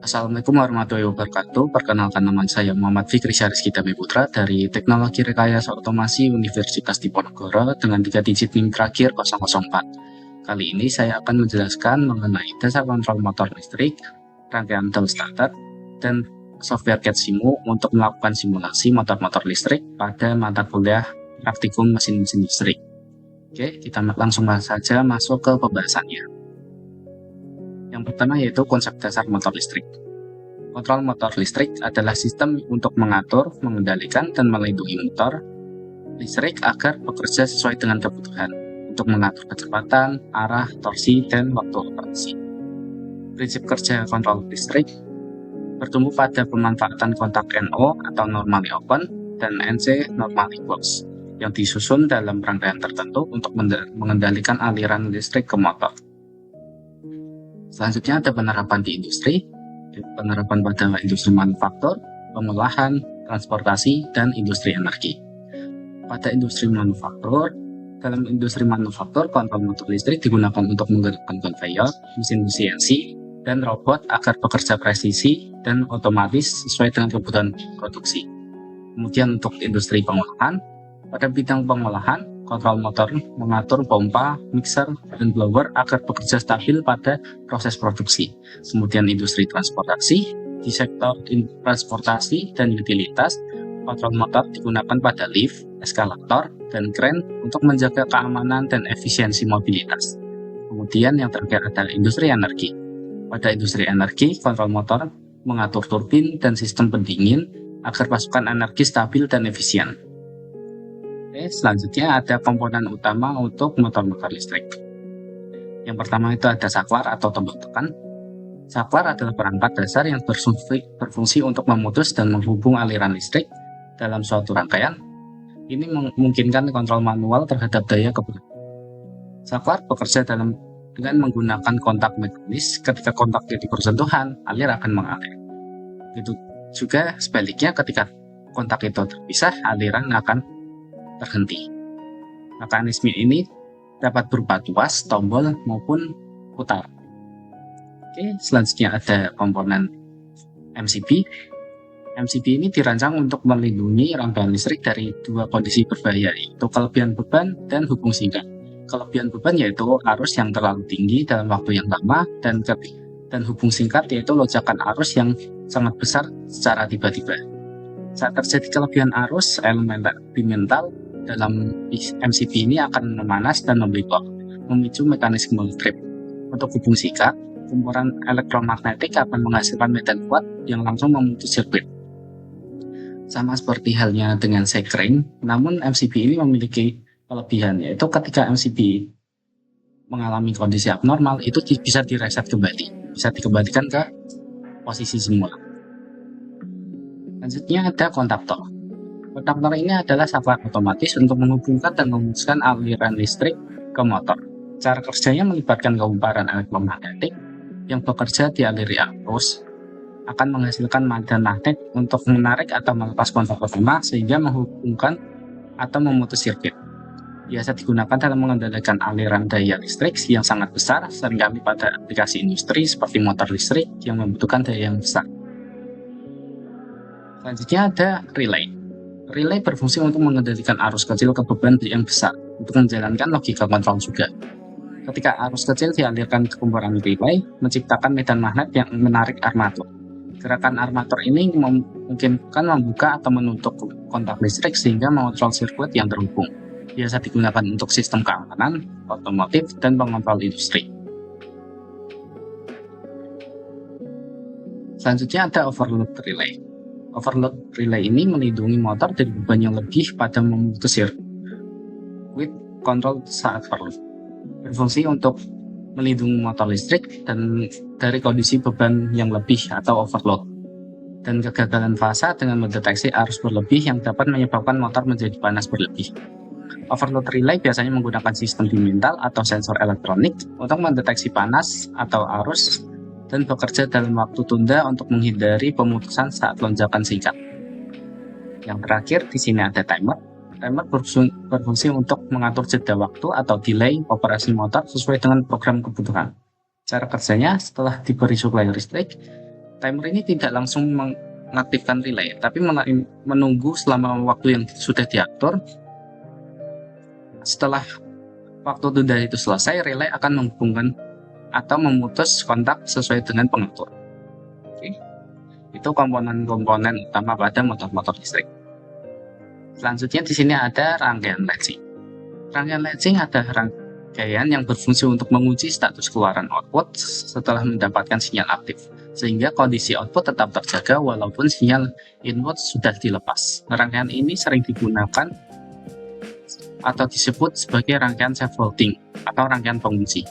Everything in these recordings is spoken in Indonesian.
Assalamualaikum warahmatullahi wabarakatuh. Perkenalkan, nama saya Muhammad Fikri Syariski Dami Putra dari Teknologi Rekayasa Otomasi Universitas Diponegoro dengan 3 digit NIM terakhir 004. Kali ini saya akan menjelaskan mengenai dasar kontrol motor listrik, rangkaian thermostater, dan software CAD-SIMU untuk melakukan simulasi motor-motor listrik pada mata kuliah praktikum mesin-mesin listrik. Oke, kita langsung saja masuk ke pembahasannya. Yang pertama yaitu konsep dasar motor listrik. Kontrol motor listrik adalah sistem untuk mengatur, mengendalikan, dan melindungi motor listrik agar bekerja sesuai dengan kebutuhan untuk mengatur kecepatan, arah, torsi, dan waktu operasi. Prinsip kerja kontrol listrik bertumbuh pada pemanfaatan kontak NO atau normally open dan NC normally closed yang disusun dalam rangkaian tertentu untuk mengendalikan aliran listrik ke motor. Selanjutnya ada penerapan di industri, penerapan pada industri manufaktur, pengolahan, transportasi, dan industri energi. Pada industri manufaktur, dalam industri manufaktur, kontrol motor listrik digunakan untuk menggerakkan konveyor, mesin CNC, dan robot agar bekerja presisi dan otomatis sesuai dengan kebutuhan produksi. Kemudian untuk industri pengolahan, pada bidang pengolahan, kontrol motor mengatur pompa, mixer, dan blower agar bekerja stabil pada proses produksi. Kemudian industri transportasi, di sektor transportasi dan utilitas, kontrol motor digunakan pada lift, eskalator, dan kren untuk menjaga keamanan dan efisiensi mobilitas. Kemudian yang terakhir adalah industri energi. Pada industri energi, kontrol motor mengatur turbin dan sistem pendingin agar pasokan energi stabil dan efisien. Oke, selanjutnya ada komponen utama untuk motor-motor listrik. Yang pertama itu ada saklar atau tombol tekan. Saklar adalah perangkat dasar yang berfungsi untuk memutus dan menghubung aliran listrik dalam suatu rangkaian. Ini memungkinkan kontrol manual terhadap daya kebutuhan. Saklar bekerja dengan menggunakan kontak mekanis. Ketika kontak jadi bersentuhan, alir akan mengalir. Itu juga sebaliknya, ketika kontak itu terpisah, aliran akan terhenti. Mekanisme ini dapat berupa tuas, tombol, maupun putar. Oke, selanjutnya ada komponen MCB. MCB ini dirancang untuk melindungi rangkaian listrik dari dua kondisi berbahaya, yaitu kelebihan beban dan hubung singkat. Kelebihan beban yaitu arus yang terlalu tinggi dalam waktu yang lama, dan hubung singkat yaitu lonjakan arus yang sangat besar secara tiba-tiba. Saat terjadi kelebihan arus, elemen elemental dalam MCB ini akan memanas dan membengkak, memicu mekanisme trip. Untuk hubung singkat, kumpulan elektromagnetik akan menghasilkan medan kuat yang langsung memutus sirkuit. Sama seperti halnya dengan sekring, namun MCB ini memiliki kelebihan, yaitu ketika MCB mengalami kondisi abnormal, itu bisa direset kembali, bisa dikembalikan ke posisi semula. Selanjutnya ada kontaktor. Kontaktor ini adalah saklar otomatis untuk menghubungkan dan memutuskan aliran listrik ke motor. Cara kerjanya melibatkan kumparan elektromagnetik yang bekerja dialiri arus, akan menghasilkan medan magnet untuk menarik atau melepas kontak utama sehingga menghubungkan atau memutus sirkuit. Biasa digunakan dalam mengendalikan aliran daya listrik yang sangat besar, seringkali pada aplikasi industri seperti motor listrik yang membutuhkan daya yang besar. Selanjutnya ada relay. Relay berfungsi untuk mengendalikan arus kecil ke beban yang besar untuk menjalankan logika kontrol juga. Ketika arus kecil dialirkan ke kumpulan relay, menciptakan medan magnet yang menarik armatur. Gerakan armatur ini memungkinkan membuka atau menutup kontak listrik sehingga mengontrol sirkuit yang terhubung. Biasa digunakan untuk sistem keamanan, otomotif, dan pengontrol industri. Selanjutnya ada overload relay. Overload relay ini melindungi motor dari beban yang lebih pada memutus sirkuit kontrol saat perlu. Berfungsi untuk melindungi motor listrik dan dari kondisi beban yang lebih atau overload, dan kegagalan fasa dengan mendeteksi arus berlebih yang dapat menyebabkan motor menjadi panas berlebih. Overload relay biasanya menggunakan sistem dimental atau sensor elektronik untuk mendeteksi panas atau arus dan bekerja dalam waktu tunda untuk menghindari pemutusan saat lonjakan singkat. Yang terakhir di sini ada timer. Timer berfungsi untuk mengatur jeda waktu atau delay operasi motor sesuai dengan program kebutuhan. Cara kerjanya, setelah diberi suplai listrik, Timer ini tidak langsung mengaktifkan relay, tapi menunggu selama waktu yang sudah diatur. Setelah waktu tunda itu selesai, relay akan menghubungkan atau memutus kontak sesuai dengan pengatur. Oke. Itu komponen-komponen utama pada motor-motor listrik. Selanjutnya di sini ada rangkaian latching. Rangkaian latching ada rangkaian yang berfungsi untuk menguji status keluaran output setelah mendapatkan sinyal aktif, sehingga kondisi output tetap terjaga walaupun sinyal input sudah dilepas. Rangkaian ini sering digunakan atau disebut sebagai rangkaian self-holding atau rangkaian pengunci,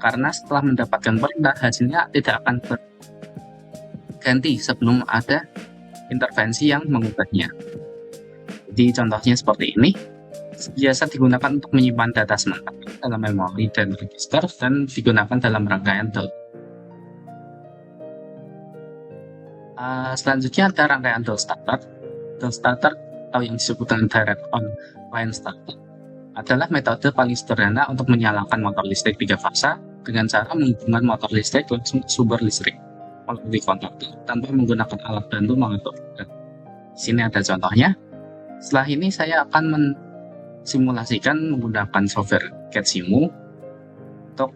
karena setelah mendapatkan perintah, hasilnya tidak akan berganti sebelum ada intervensi yang mengubahnya. Jadi contohnya seperti ini, biasa digunakan untuk menyimpan data sementara dalam memori dan register, dan digunakan dalam rangkaian selanjutnya ada rangkaian dual starter. Dual starter atau yang disebut dengan direct on line starter adalah metode paling sederhana untuk menyalakan motor listrik 3 fasa dengan cara menghubungkan motor listrik langsung ke sumber listrik melalui kontaktor tanpa menggunakan alat bantu mengatur. Di sini ada contohnya. Setelah ini saya akan mensimulasikan menggunakan software CADSIMU untuk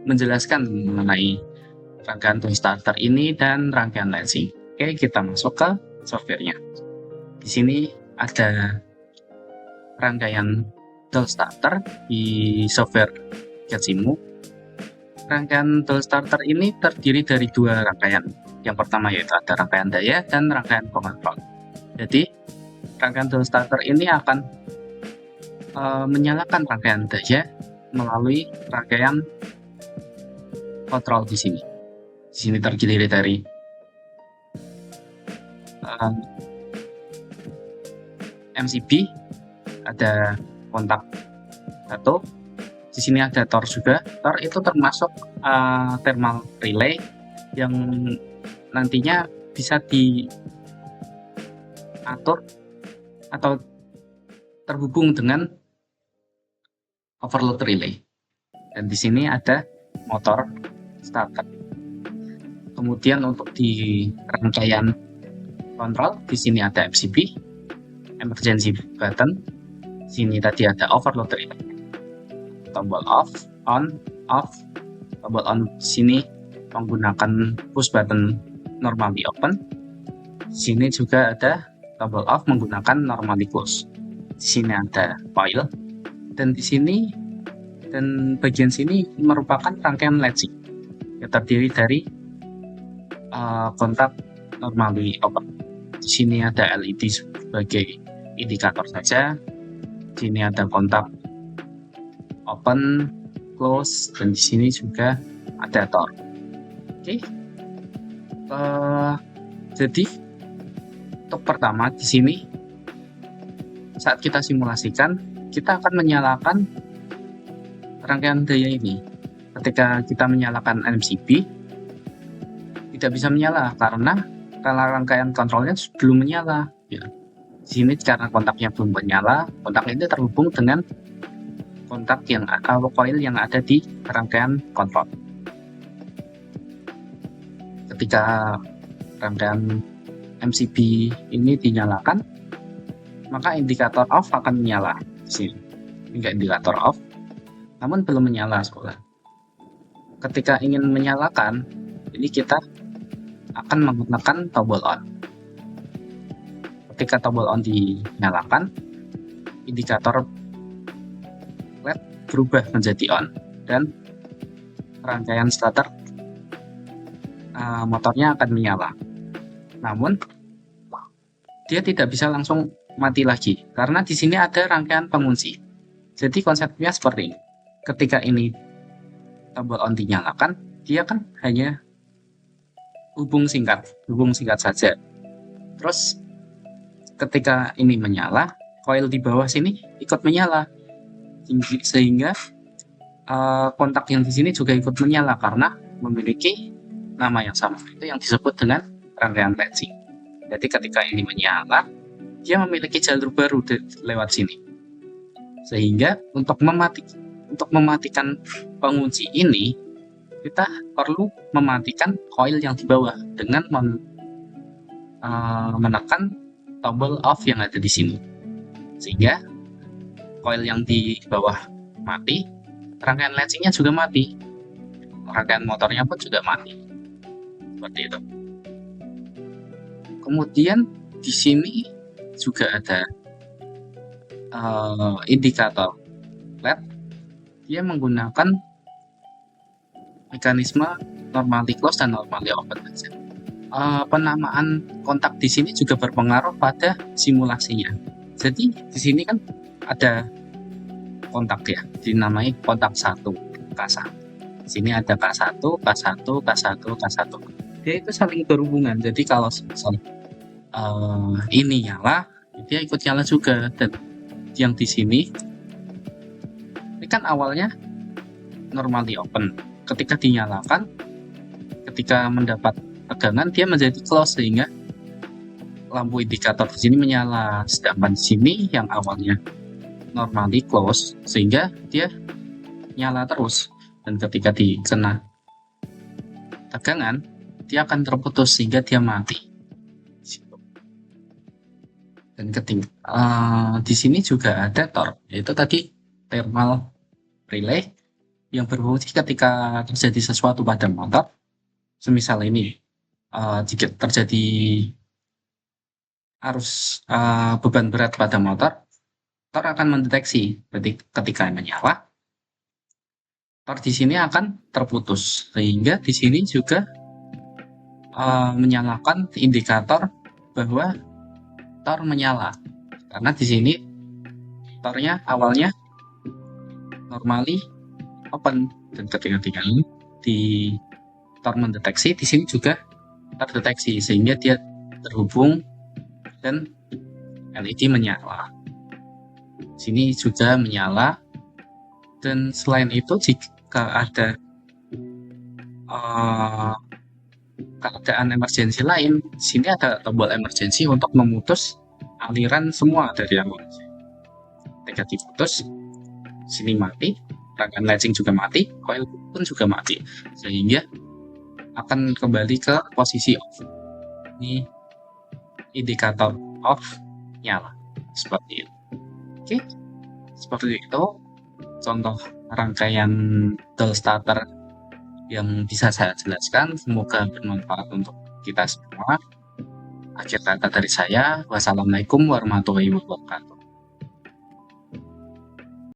menjelaskan mengenai rangkaian dual starter ini dan rangkaian latching. Oke, kita masuk ke softwarenya. Di sini ada rangkaian dual starter di software CADSIMU. Rangkaian dual starter ini terdiri dari 2 rangkaian. Yang pertama yaitu ada rangkaian daya dan rangkaian pengontrol. Jadi rangkaian dual starter ini akan menyalakan rangkaian daya melalui rangkaian kontrol di sini. Di sini terdiri dari MCB, ada kontak satu. Di sini ada TOR juga. TOR itu termasuk thermal relay yang nantinya bisa diatur atau terhubung dengan overload relay. Dan di sini ada motor starter. Kemudian untuk di rangkaian kontrol, di sini ada MCB, emergency button. Di sini tadi ada overload relay, tombol off, on, off. Tombol on di sini menggunakan push button normally open. Di sini juga ada tombol off menggunakan normally close. Di sini ada coil, dan di sini dan bagian sini merupakan rangkaian latching yang terdiri dari kontak normally open. Di sini ada LED sebagai indikator saja. Di sini ada kontak open, close, dan di sini juga ada TOR. Oke. Jadi untuk pertama di sini saat kita simulasikan, kita akan menyalakan rangkaian daya ini. Ketika kita menyalakan MCB, tidak bisa menyala karena rangkaian kontrolnya belum menyala. Ya. Di sini karena kontaknya belum menyala, kontak ini terhubung dengan kontak yang coil yang ada di rangkaian kontrol. Ketika rangkaian MCB ini dinyalakan, maka indikator off akan menyala. Di sini indikator off, namun belum menyala sekolah. Ketika ingin menyalakan, ini kita akan menggunakan tombol on. Ketika tombol on dinyalakan, indikator LED berubah menjadi on, dan rangkaian starter motornya akan menyala. Namun dia tidak bisa langsung mati lagi karena di sini ada rangkaian pengunci. Jadi konsepnya seperti ini. Ketika ini tombol on dinyalakan, dia kan hanya hubung singkat saja. Terus ketika ini menyala, coil di bawah sini ikut menyala, sehingga kontak yang di sini juga ikut menyala karena memiliki nama yang sama, itu yang disebut dengan rangkaian latching. Jadi ketika ini menyala, dia memiliki jalur baru lewat sini, sehingga untuk mematikan pengunci ini, kita perlu mematikan coil yang di bawah dengan menekan tombol off yang ada di sini, sehingga coil yang di bawah mati, rangkaian latchingnya juga mati, rangkaian motornya pun juga mati, seperti itu. Kemudian di sini juga ada indikator LED. Dia menggunakan mekanisme normally close dan normally open. Penamaan kontak di sini juga berpengaruh pada simulasinya. Jadi di sini kan ada kontak ya, dinamai kontak 1, K1. Di sini ada K1, K1, K1, K1. Dia itu saling berhubungan. Jadi kalau ini nyala, dia ikut nyala juga. Dan yang di sini ini kan awalnya normally open. Ketika dinyalakan, ketika mendapat tegangan, dia menjadi close sehingga lampu indikator di sini menyala. Sedangkan di sini yang awalnya normally close sehingga dia nyala terus, dan ketika dikena tegangan dia akan terputus sehingga dia mati. Dan di sini juga ada torque, yaitu tadi thermal relay yang berfungsi ketika terjadi sesuatu pada motor. Semisal ini jika terjadi arus beban berat pada motor akan mendeteksi ketika menyala, torque di sini akan terputus, sehingga di sini juga menyalakan indikator bahwa torque menyala, karena di sini torque-nya awalnya normally open, dan ketika di torque mendeteksi, di sini juga terdeteksi sehingga dia terhubung dan LED menyala. Sini juga menyala. Dan selain itu, jika ada keadaan emergensi lain, di sini ada tombol emergensi untuk memutus aliran semua dari emergensi. Ketika diputus, sini mati, rangkaian latching juga mati, coil pun juga mati, sehingga akan kembali ke posisi off. Ini indikator off nyala, seperti itu. Oke, seperti itu contoh rangkaian dual starter yang bisa saya jelaskan. Semoga bermanfaat untuk kita semua. Akhir kata dari saya, wassalamualaikum warahmatullahi wabarakatuh.